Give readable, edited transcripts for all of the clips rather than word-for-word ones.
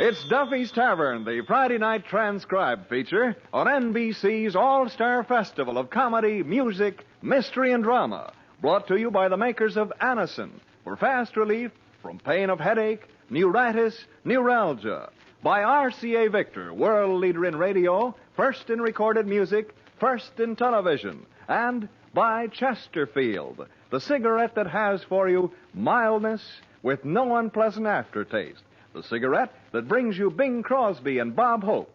It's Duffy's Tavern, the Friday night transcribed feature on NBC's All-Star Festival of Comedy, Music, Mystery, and Drama. Brought to you by the makers of Anacin for fast relief from pain of headache, neuritis, neuralgia. By RCA Victor, world leader in radio, first in recorded music, first in television. And by Chesterfield, the cigarette that has for you mildness with no unpleasant aftertaste. The cigarette that brings you Bing Crosby and Bob Hope.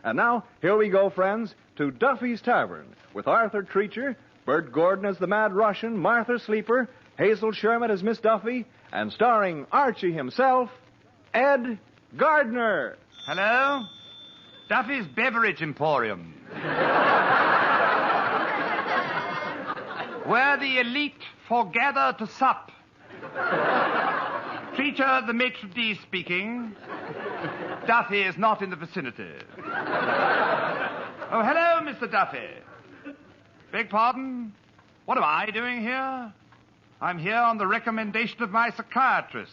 And now, here we go, friends, to Duffy's Tavern with Arthur Treacher, Bert Gordon as the Mad Russian, Martha Sleeper, Hazel Sherman as Miss Duffy, and starring Archie himself, Ed Gardner. Hello? Duffy's Beverage Emporium. Where the elite foregather to sup. Treacher, the maitre d' speaking. Duffy is not in the vicinity. Oh, hello, Mr. Duffy. Beg pardon? What am I doing here? I'm here on the recommendation of my psychiatrist.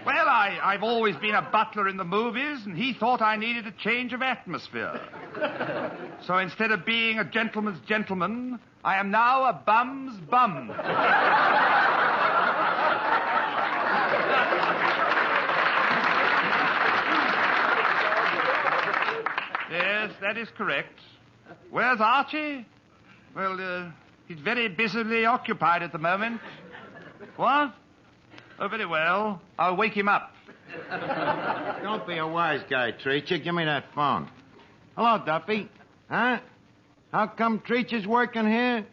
Well, I've always been a butler in the movies, and he thought I needed a change of atmosphere. So instead of being a gentleman's gentleman, I am now a bum's bum. Yes, that is correct. Where's Archie? Well, he's very busily occupied at the moment. What? Oh, very well. I'll wake him up. Don't be a wise guy, Treacher. Give me that phone. Hello, Duffy. Huh? How come Treacher's working here?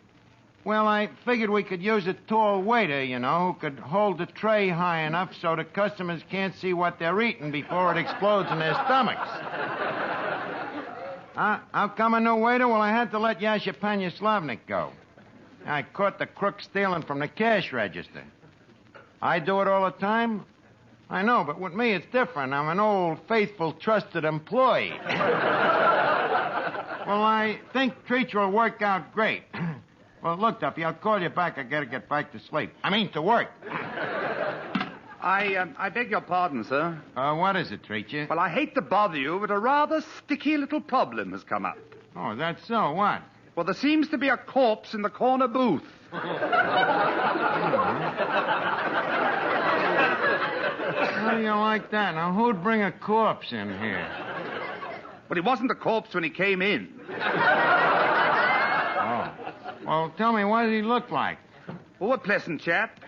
Well, I figured we could use a tall waiter, who could hold the tray high enough so the customers can't see what they're eating before it explodes in their stomachs. How come a new waiter? Well, I had to let Yasha Panyaslavnik go. I caught the crook stealing from the cash register. I do it all the time? I know, but with me it's different. I'm an old, faithful, trusted employee. Well, I think Treacher will work out great. Well, look, Duffy, I'll call you back. I gotta get back to sleep. I mean, to work. I beg your pardon, sir. What is it, Treacher? Well, I hate to bother you, but a rather sticky little problem has come up. Oh, that's so? What? Well, there seems to be a corpse in the corner booth. How do you like that? Now, who'd bring a corpse in here? Well, he wasn't a corpse when he came in. Oh. Well, tell me, what did he look like? Oh, a pleasant chap.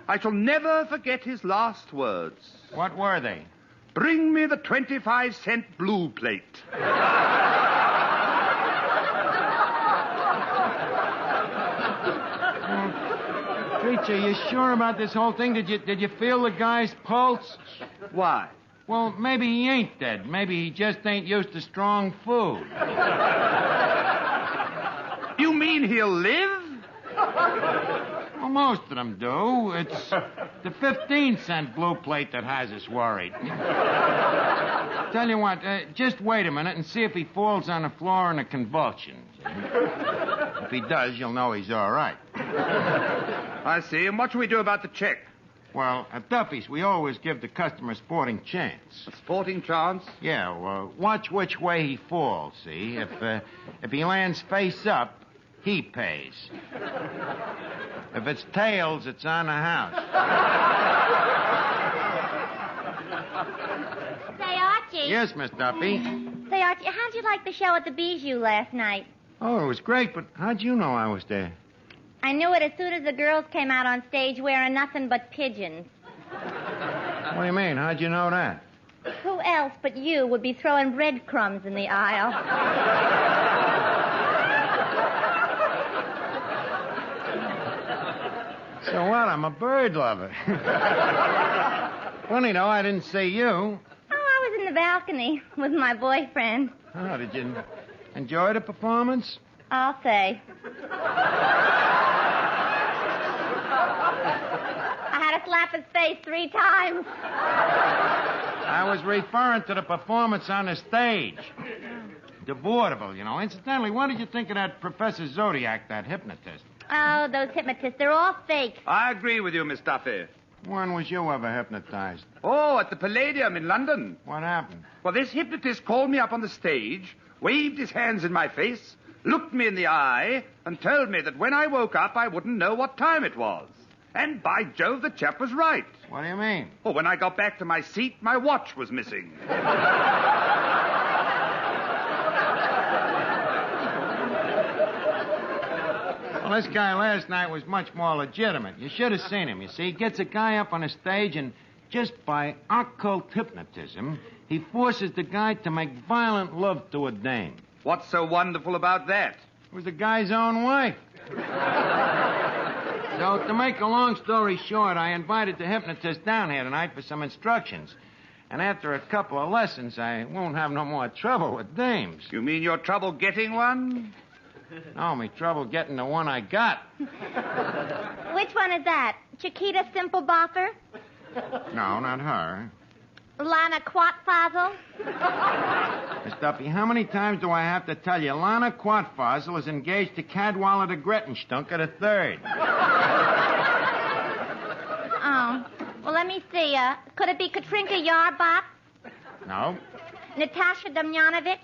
I shall never forget his last words. What were they? Bring me the 25-cent blue plate. Treacher, you sure about this whole thing? Did you feel the guy's pulse? Why? Well, maybe he ain't dead. Maybe he just ain't used to strong food. You mean he'll live? Well, most of them do. It's the 15-cent blue plate that has us worried. Tell you what, just wait a minute and see if he falls on the floor in a convulsion. If he does, you'll know he's all right. I see. And what shall we do about the check? Well, at Duffy's, we always give the customer a sporting chance. A sporting chance? Yeah, well, watch which way he falls, see? If he lands face up, he pays. If it's tails, it's on the house. Say, Archie. Yes, Miss Duffy? Say, Archie, how'd you like the show at the Bijou last night? Oh, it was great, but how'd you know I was there? I knew it as soon as the girls came out on stage wearing nothing but pigeons. What do you mean? How'd you know that? Who else but you would be throwing breadcrumbs in the aisle? So what? I'm a bird lover. Funny, though, I didn't see you. Oh, I was in the balcony with my boyfriend. Oh, did you enjoy the performance? I'll say. I had to slap his face 3 times. I was referring to the performance on the stage. The vaudeville, Incidentally, what did you think of that Professor Zodiac, that hypnotist? Oh, those hypnotists, they're all fake. I agree with you, Miss Duffy. When was you ever hypnotized? Oh, at the Palladium in London. What happened? Well, this hypnotist called me up on the stage, waved his hands in my face, looked me in the eye, and told me that when I woke up, I wouldn't know what time it was. And by Jove, the chap was right. What do you mean? Oh, when I got back to my seat, my watch was missing. Well, this guy last night was much more legitimate. You should have seen him. You see, he gets a guy up on a stage, and just by occult hypnotism, he forces the guy to make violent love to a dame. What's so wonderful about that? It was the guy's own wife. So, to make a long story short, I invited the hypnotist down here tonight for some instructions. And after a couple of lessons, I won't have no more trouble with dames. You mean your trouble getting one? No, me trouble getting the one I got. Which one is that? Chiquita Simple Boffer? No, not her. Lana Quatfazel? Miss Duffy, how many times do I have to tell you Lana Quatfazel is engaged to Cadwallader de Grettenstunker III? Oh. Well, let me see. Could it be Katrinka Yarbach? No. Natasha Damjanovic?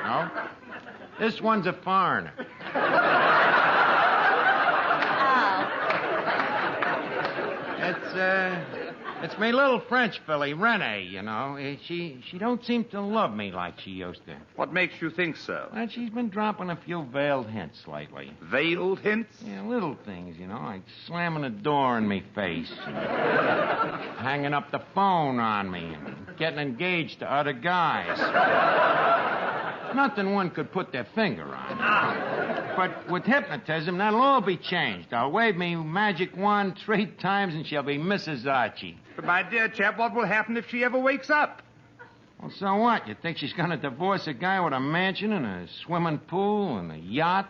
No. This one's a foreigner. Oh. It's me little French filly, Renee, you know. She don't seem to love me like she used to. What makes you think so? Well, she's been dropping a few veiled hints lately. Veiled hints? Yeah, little things, you know, like slamming a door in me face, and hanging up the phone on me, and getting engaged to other guys. Nothing one could put their finger on. But with hypnotism, that'll all be changed. I'll wave me magic wand 3 times, and she'll be Mrs. Archie. But, my dear chap, what will happen if she ever wakes up? Well, so what? You think she's going to divorce a guy with a mansion and a swimming pool and a yacht?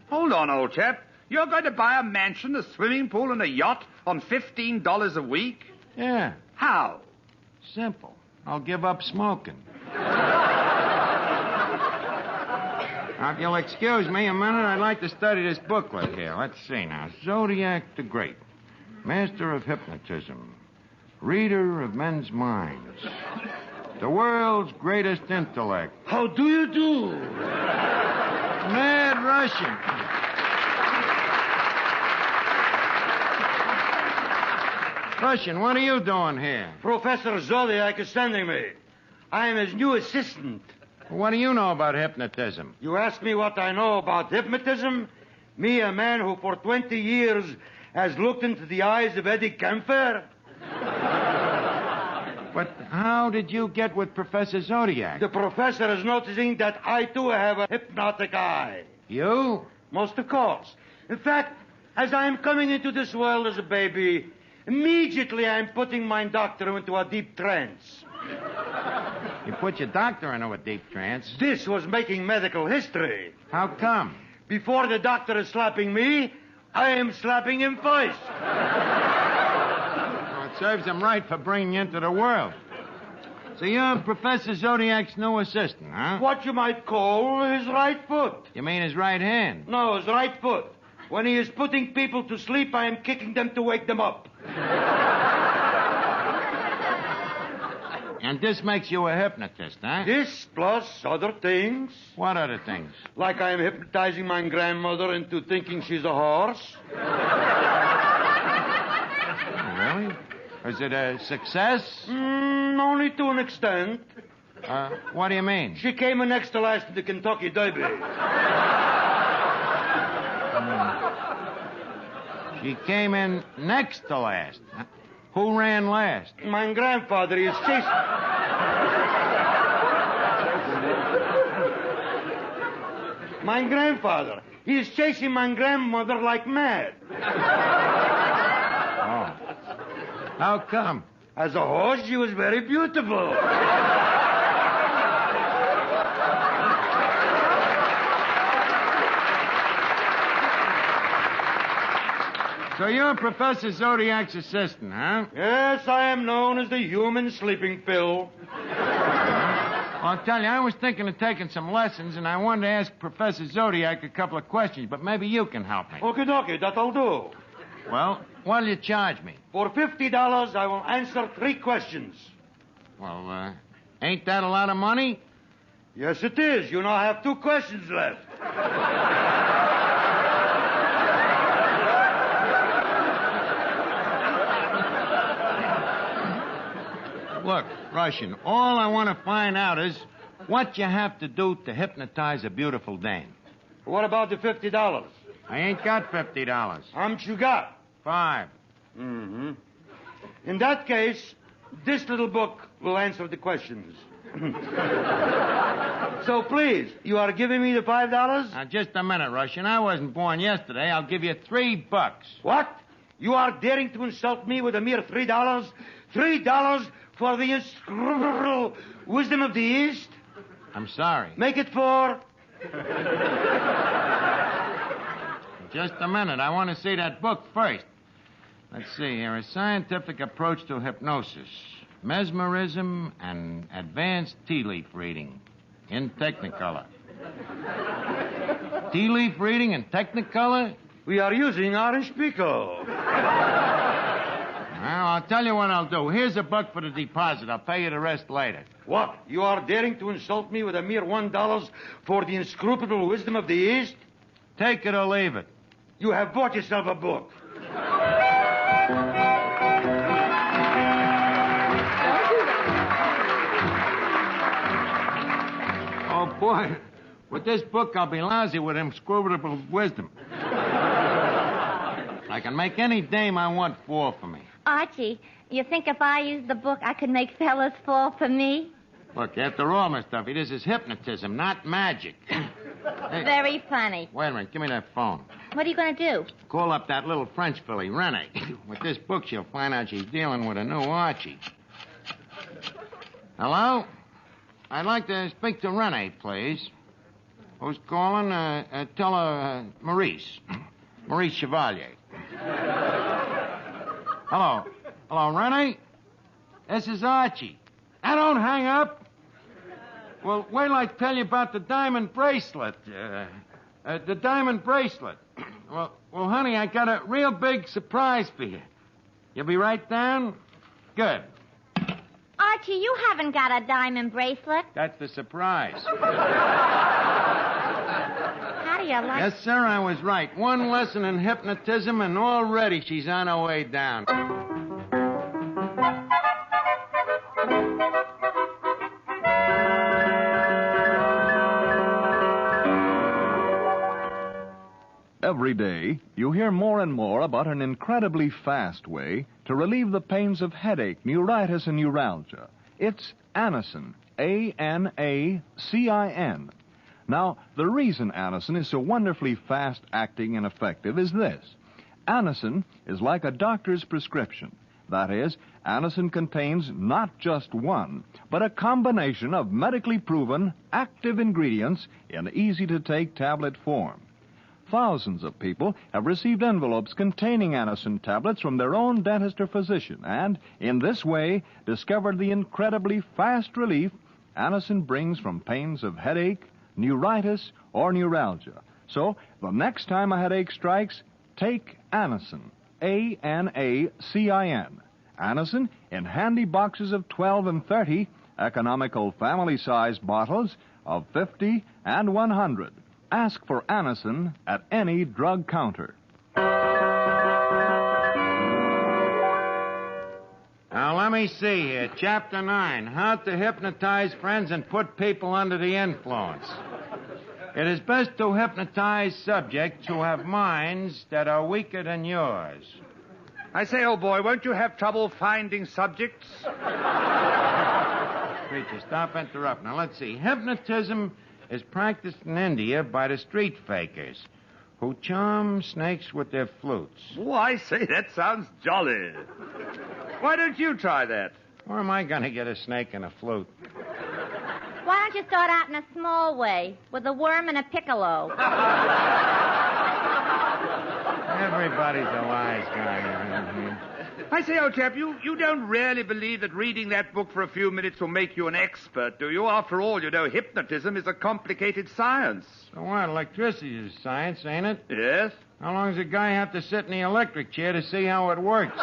Hold on, old chap. You're going to buy a mansion, a swimming pool, and a yacht on $15 a week? Yeah. How? Simple. I'll give up smoking. Now, if you'll excuse me a minute, I'd like to study this booklet here. Let's see now. Zodiac the Great. Master of hypnotism. Reader of men's minds. The world's greatest intellect. How do you do? Mad Russian. Russian, what are you doing here? Professor Zodiac is sending me. I am his new assistant. What do you know about hypnotism? You ask me what I know about hypnotism? Me, a man who for 20 years has looked into the eyes of Eddie Kempfer? But how did you get with Professor Zodiac? The professor is noticing that I, too, have a hypnotic eye. You? Most of course. In fact, as I am coming into this world as a baby, immediately I am putting my doctor into a deep trance. You put your doctor into a deep trance. This was making medical history. How come? Before the doctor is slapping me, I am slapping him first. Well, it serves him right for bringing you into the world. So you're Professor Zodiac's new assistant, huh? What you might call his right foot. You mean his right hand? No, his right foot. When he is putting people to sleep, I am kicking them to wake them up. And this makes you a hypnotist, huh? This plus other things. What other things? Like I am hypnotizing my grandmother into thinking she's a horse. Oh, really? Is it a success? Only to an extent. What do you mean? She came in next to last in the Kentucky Derby. She came in next to last. Who ran last? My grandfather is chasing... My grandfather. He is chasing my grandmother like mad. Oh. How come? As a horse, she was very beautiful. So you're Professor Zodiac's assistant, huh? Yes, I am known as the human sleeping pill. Well, I'll tell you, I was thinking of taking some lessons, and I wanted to ask Professor Zodiac a couple of questions, but maybe you can help me. Okie dokie, that'll do. Well, what'll you charge me? For $50, I will answer 3 questions. Well, ain't that a lot of money? Yes, it is. You now have 2 questions left. Look, Russian, all I want to find out is what you have to do to hypnotize a beautiful dame. What about the $50? I ain't got $50. How much you got? 5. Mm-hmm. In that case, this little book will answer the questions. So please, you are giving me the $5? Now, just a minute, Russian. I wasn't born yesterday. I'll give you $3. What? You are daring to insult me with a mere $3? $3 for the inscrutable wisdom of the East? I'm sorry. Make it 4. Just a minute. I want to see that book first. Let's see here. A scientific approach to hypnosis, mesmerism, and advanced tea leaf reading in Technicolor. Tea leaf reading in Technicolor? We are using orange pickle. Well, I'll tell you what I'll do. Here's $1 for the deposit. I'll pay you the rest later. What? You are daring to insult me with a mere $1 for the inscrutable wisdom of the East? Take it or leave it. You have bought yourself a book. Oh, boy. With this book, I'll be lousy with inscrutable wisdom. I can make any dame I want fall for me. Archie, you think if I used the book, I could make fellas fall for me? Look, after all, Miss Duffy, this is hypnotism, not magic. Hey, Very funny. wait a minute. Give me that phone. What are you going to do? Call up that little French filly, Renee. With this book, she'll find out she's dealing with a new Archie. Hello? I'd like to speak to Renee, please. Who's calling? Tell her Maurice. Maurice Chevalier. Hello. Hello, Renee? This is Archie. Now, don't hang up. Well, wait till I tell you about the diamond bracelet. The diamond bracelet. Well, honey, I got a real big surprise for you. You'll be right down? Good. Archie, you haven't got a diamond bracelet. That's the surprise. How do you like... Yes, sir, I was right. 1 lesson in hypnotism, and already she's on her way down. Every day, you hear more and more about an incredibly fast way to relieve the pains of headache, neuritis, and neuralgia. It's Anacin, A-N-A-C-I-N. Now, the reason Anacin is so wonderfully fast-acting and effective is this. Anacin is like a doctor's prescription. That is, Anacin contains not just one, but a combination of medically proven, active ingredients in easy-to-take tablet form. Thousands of people have received envelopes containing Anacin tablets from their own dentist or physician, and in this way discovered the incredibly fast relief Anacin brings from pains of headache, neuritis, or neuralgia. So, the next time a headache strikes, take Anacin, A-N-A-C-I-N. Anacin in handy boxes of 12 and 30, economical family-size bottles of 50 and 100. Ask for Anacin at any drug counter. Now, let me see here. Chapter 9, How to Hypnotize Friends and Put People Under the Influence. It is best to hypnotize subjects who have minds that are weaker than yours. I say, old boy, won't you have trouble finding subjects? Preacher, stop interrupting. Now, let's see. Hypnotism is practiced in India by the street fakers who charm snakes with their flutes. Oh, I say, that sounds jolly. Why don't you try that? Where am I going to get a snake and a flute? Why don't you start out in a small way, with a worm and a piccolo? Everybody's a wise guy. I say, old chap, you don't really believe that reading that book for a few minutes will make you an expert, do you? After all, you know, hypnotism is a complicated science. So what? Electricity is science, ain't it? Yes? How long does a guy have to sit in the electric chair to see how it works?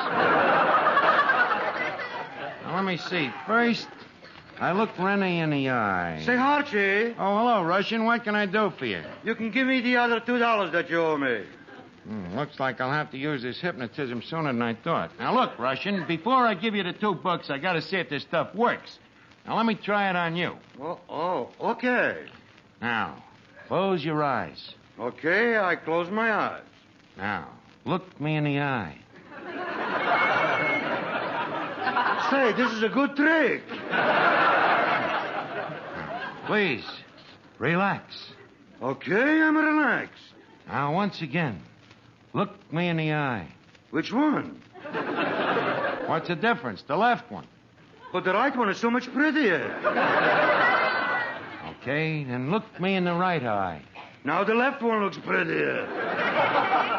Now, let me see. First, I look Rennie in the eye. Say, Archie, Oh, hello, Russian. What can I do for you? you can give me the other $2 that you owe me. Looks like I'll have to use this hypnotism sooner than I thought. Now, look, Russian, before I give you the $2, I got to see if this stuff works. Now, let me try it on you. Okay. Now, close your eyes. Okay, I close my eyes. Now, look me in the eye. Say, this is a good trick. Please, relax. Okay, I'm relaxed. Now, once again, look me in the eye. Which one? What's the difference? The left one. But the right one is so much prettier. Okay, then look me in the right eye. Now the left one looks prettier.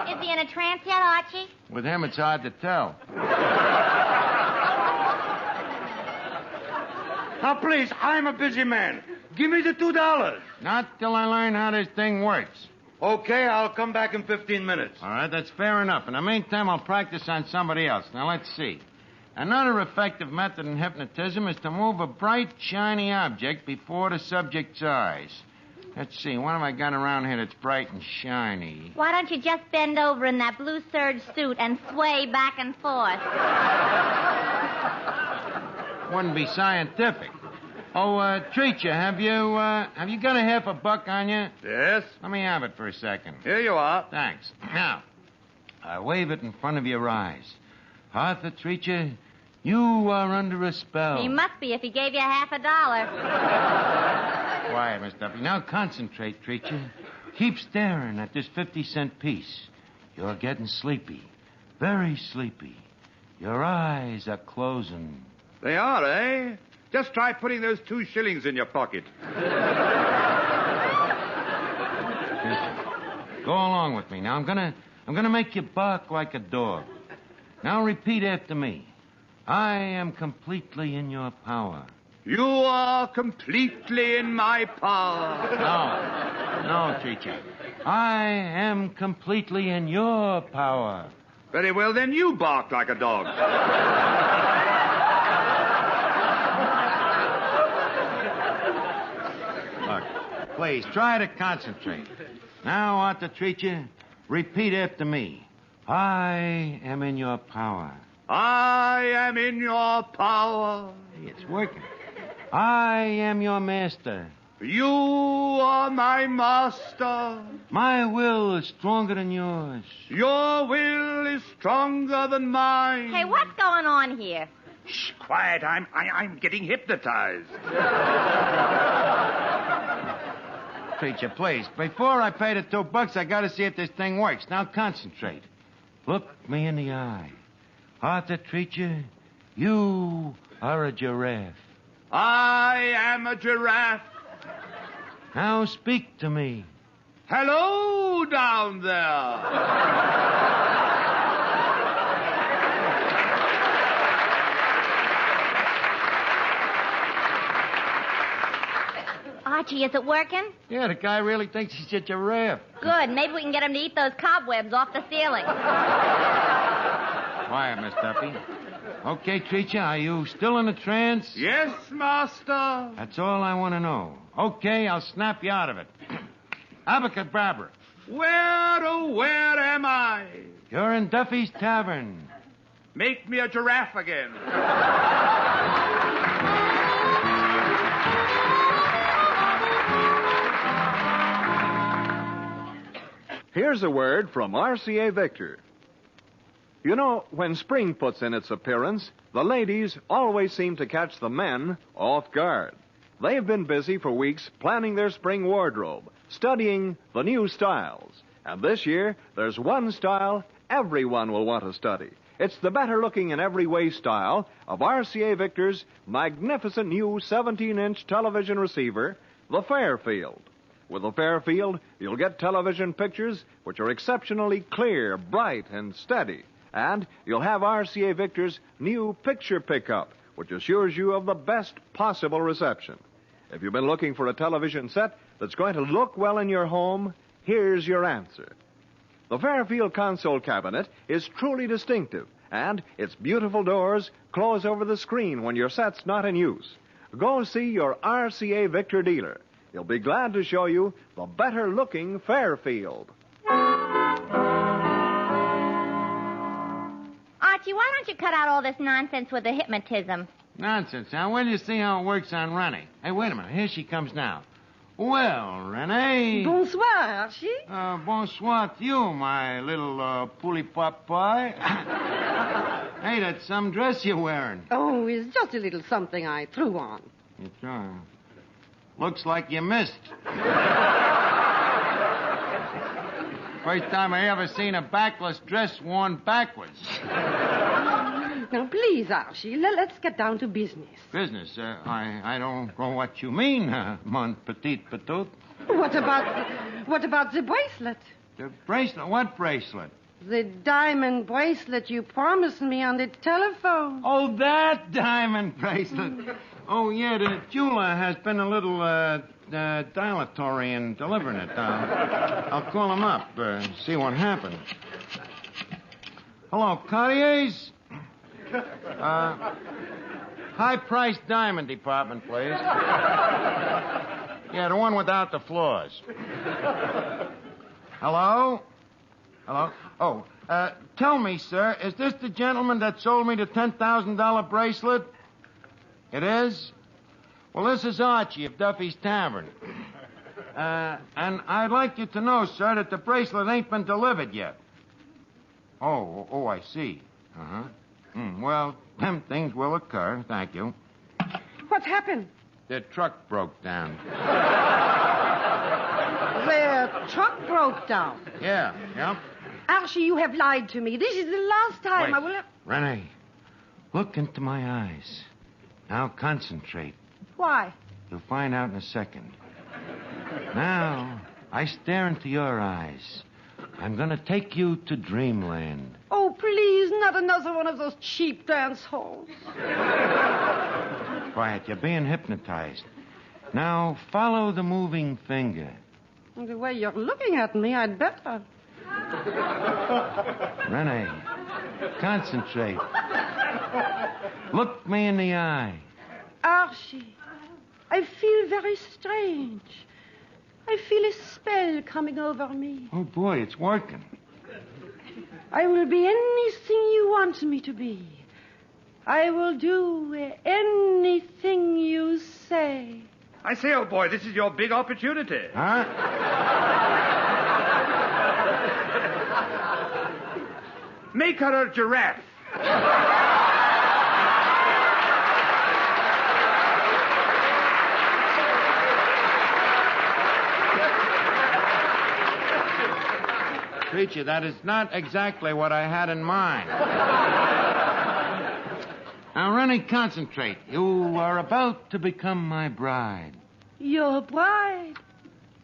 Is he in a trance yet, Archie? With him, it's hard to tell. Now, please, I'm a busy man. Give me the $2. Not till I learn how this thing works. Okay, I'll come back in 15 minutes. All right, that's fair enough. In the meantime, I'll practice on somebody else. Now, let's see. Another effective method in hypnotism is to move a bright, shiny object before the subject's eyes. Let's see, what have I got around here that's bright and shiny? Why don't you just bend over in that blue serge suit and sway back and forth? Wouldn't be scientific. Oh, Treacher, have you got a $50 on you? Yes? Let me have it for a second. Here you are. Thanks. Now, I wave it in front of your eyes. Arthur Treacher, you are under a spell. He must be if he gave you $50. Quiet, Miss Duffy. Now concentrate, Treacher. Keep staring at this 50-cent piece. You're getting sleepy. Very sleepy. Your eyes are closing. They are, eh? Just try putting those 2 shillings in your pocket. Go along with me. Now, I'm gonna make you bark like a dog. Now repeat after me. I am completely in your power. You are completely in my power. No, Treacher. I am completely in your power. Very well, then you bark like a dog. Look, please, try to concentrate. Now, Arthur Treacher, repeat after me. I am in your power. I am in your power. Hey, it's working. I am your master. You are my master. My will is stronger than yours. Your will is stronger than mine. Hey, what's going on here? Shh, quiet. I'm getting hypnotized. Treacher, please. Before I pay the $2, I gotta see if this thing works. Now concentrate. Look me in the eye. Arthur Treacher, you are a giraffe. I am a giraffe. Now speak to me. Hello down there. Archie, is it working? Yeah, the guy really thinks he's a giraffe. Good. Maybe we can get him to eat those cobwebs off the ceiling. Quiet, Miss Duffy. Okay, Treacher, are you still in a trance? Yes, master. That's all I want to know. Okay, I'll snap you out of it. Abracadabra. Where, oh, where am I? You're in Duffy's Tavern. Make me a giraffe again. Here's a word from RCA Victor. You know, when spring puts in its appearance, the ladies always seem to catch the men off guard. They've been busy for weeks planning their spring wardrobe, studying the new styles. And this year, there's one style everyone will want to study. It's the better-looking in every way style of RCA Victor's magnificent new 17-inch television receiver, the Fairfield. With the Fairfield, you'll get television pictures which are exceptionally clear, bright, and steady. And you'll have RCA Victor's new picture pickup, which assures you of the best possible reception. If you've been looking for a television set that's going to look well in your home, here's your answer. The Fairfield console cabinet is truly distinctive, and its beautiful doors close over the screen when your set's not in use. Go see your RCA Victor dealer. He'll be glad to show you the better-looking Fairfield. Archie, why don't you cut out all this nonsense with the hypnotism? Nonsense, huh? Well, you see how it works on Rennie. Hey, wait a minute. Here she comes now. Well, Renee. Bonsoir, Archie. Bonsoir to you, my little poulet pot pie. Hey, that's some dress you're wearing. Oh, it's just a little something I threw on. It's looks like you missed. First time I ever seen a backless dress worn backwards. Now, please, Archie, let's get down to business. Business? I don't know what you mean, mon petit petit. What about the bracelet? The bracelet? What bracelet? The diamond bracelet you promised me on the telephone. Oh, that diamond bracelet. Oh, yeah, the jeweler has been a little dilatory in delivering it. I'll call him up, see what happened. Hello, Cartier's? High-priced diamond department, please. Yeah, the one without the flaws. Hello? Hello? Oh, tell me, sir, is this the gentleman that sold me the $10,000 bracelet? It is? Well, this is Archie of Duffy's Tavern. And I'd like you to know, sir, that the bracelet ain't been delivered yet. Oh, I see. Uh-huh. Well, them things will occur. Thank you. What happened? The truck broke down. Their truck broke down. Yeah. Archie, you have lied to me. This is the last time Wait. I will have... Renee, look into my eyes. Now concentrate. Why? You'll find out in a second. Now, I stare into your eyes. I'm going to take you to dreamland. Oh, please, not another one of those cheap dance halls. Quiet, you're being hypnotized. Now, follow the moving finger. The way you're looking at me, I'd better. Renee, concentrate. Look me in the eye. Archie, I feel very strange. I feel a spell coming over me. Oh, boy, it's working. I will be anything you want me to be. I will do anything you say. I say, old boy, this is your big opportunity. Huh? Make her a giraffe. Preacher, that is not exactly what I had in mind. Now, Rennie, concentrate. You are about to become my bride. Your bride?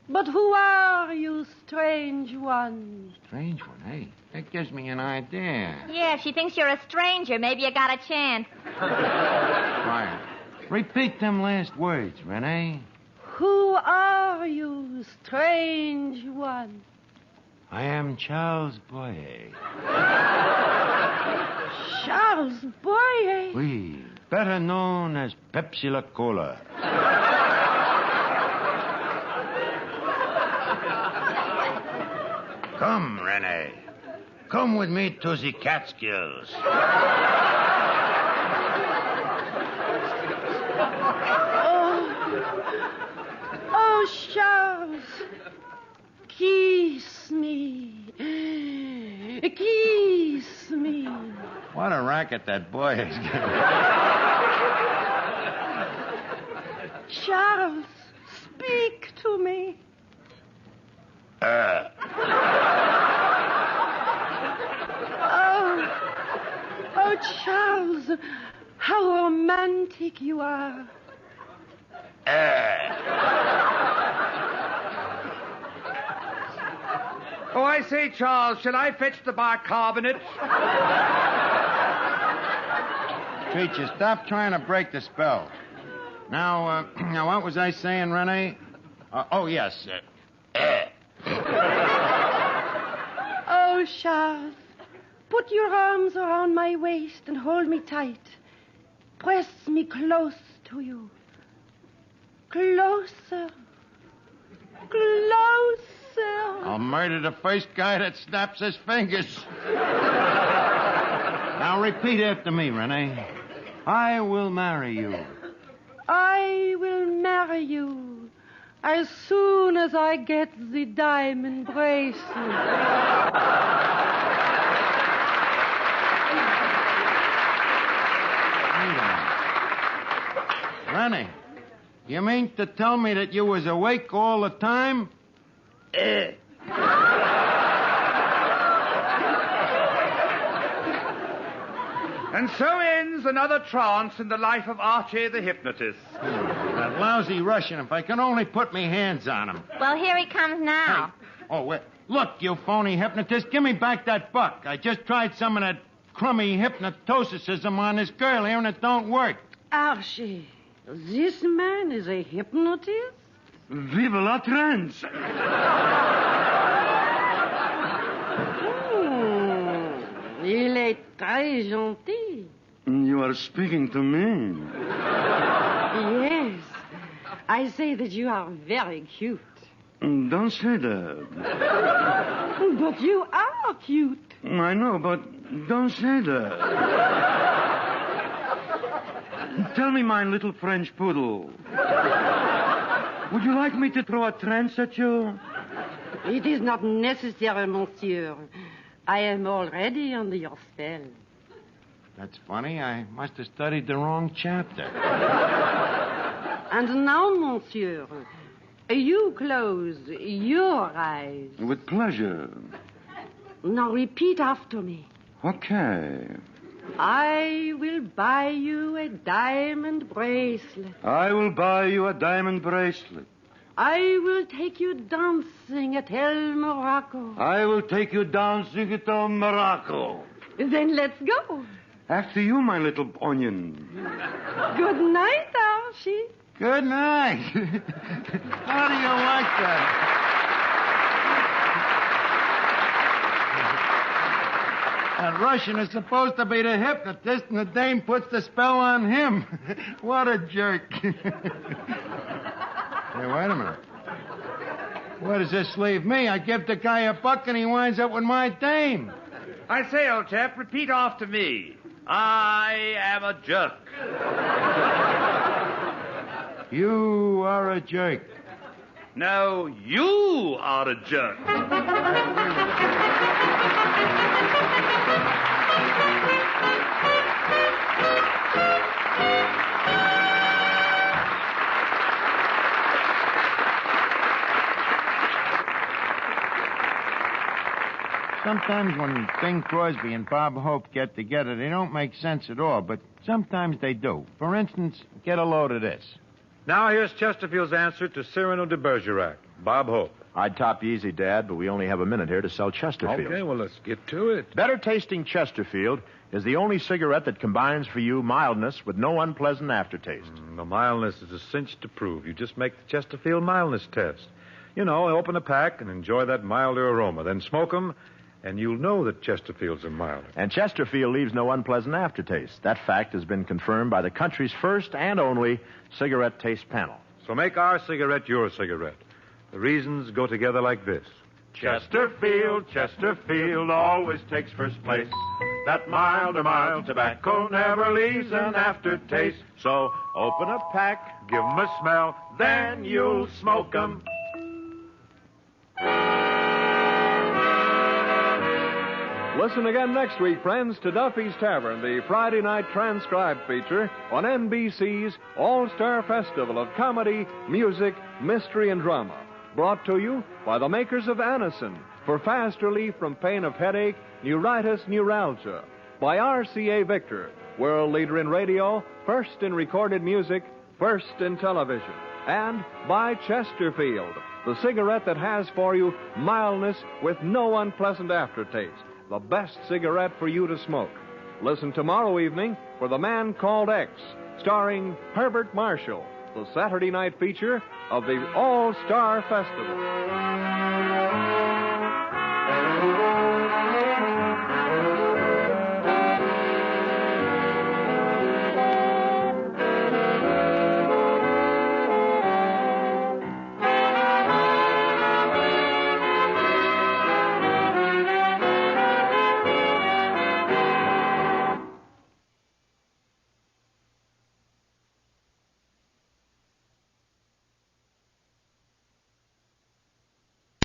But who are you, strange one? Strange one, hey? That gives me an idea. Yeah, if she thinks you're a stranger, maybe you got a chance. Quiet. Repeat them last words, Renee. Who are you, strange one? I am Charles Boyer. Charles Boyer? Oui, better known as Pepsi La Cola. Come, Renee. Come with me to the Catskills. Oh, Charles. Kiss me. Kiss me. What a racket that boy is getting. Charles, speak to me. Oh, Charles, how romantic you are. Oh, I say, Charles, shall I fetch the bicarbonate? Treacher, stop trying to break the spell. Now, what was I saying, Rene? Yes. Oh, Charles, put your arms around my waist and hold me tight. Press me close to you. Closer. Closer. I'll murder the first guy that snaps his fingers. Now repeat after me, Rene. I will marry you. I will marry you as soon as I get the diamond bracelet. Rene, you mean to tell me that you was awake all the time? And so ends another trance in the life of Archie the Hypnotist. That lousy Russian, if I can only put me hands on him. Well, here he comes now. Hey. Oh, wait. Look, you phony hypnotist, give me back that buck. I just tried some of that crummy hypnototicism on this girl here, and it don't work. Archie, this man is a hypnotist? Vive la trance! Il est très gentil. You are speaking to me. Yes. I say that you are very cute. Don't say that. But you are cute. I know, but don't say that. Tell me, my little French poodle. Would you like me to throw a trance at you? It is not necessary, monsieur. I am already under your spell. That's funny. I must have studied the wrong chapter. And now, monsieur, you close your eyes. With pleasure. Now repeat after me. Okay. I will buy you a diamond bracelet. I will buy you a diamond bracelet. I will take you dancing at El Morocco. I will take you dancing at El Morocco. Then let's go. After you, my little onion. Good night, Archie. Good night. How do you like that? That Russian is supposed to be the hypnotist, and the dame puts the spell on him. What a jerk. Hey, wait a minute. Where does this leave me? I give the guy a buck, and he winds up with my dame. I say, old chap, repeat after me. I am a jerk. You are a jerk. No, you are a jerk. Sometimes when Bing Crosby and Bob Hope get together, they don't make sense at all, but sometimes they do. For instance, get a load of this. Now here's Chesterfield's answer to Cyrano de Bergerac. Bob Hope. I'd top you easy, Dad, but we only have a minute here to sell Chesterfield. Okay, well, let's get to it. Better tasting Chesterfield is the only cigarette that combines for you mildness with no unpleasant aftertaste. The mildness is a cinch to prove. You just make the Chesterfield mildness test. You know, open a pack and enjoy that milder aroma. Then smoke them, and you'll know that Chesterfields are milder. And Chesterfield leaves no unpleasant aftertaste. That fact has been confirmed by the country's first and only cigarette taste panel. So make our cigarette your cigarette. The reasons go together like this. Chesterfield, Chesterfield always takes first place. That mild tobacco never leaves an aftertaste. So open a pack, Give 'em a smell, then you'll smoke 'em. Listen again next week, friends, to Duffy's Tavern, the Friday night transcribed feature on NBC's All-Star Festival of Comedy, Music, Mystery, and Drama. Brought to you by the makers of Anacin for fast relief from pain of headache, neuritis, neuralgia. By RCA Victor, world leader in radio, first in recorded music, first in television. And by Chesterfield, the cigarette that has for you mildness with no unpleasant aftertaste. The best cigarette for you to smoke. Listen tomorrow evening for The Man Called X, starring Herbert Marshall, the Saturday night feature of the All-Star Festival.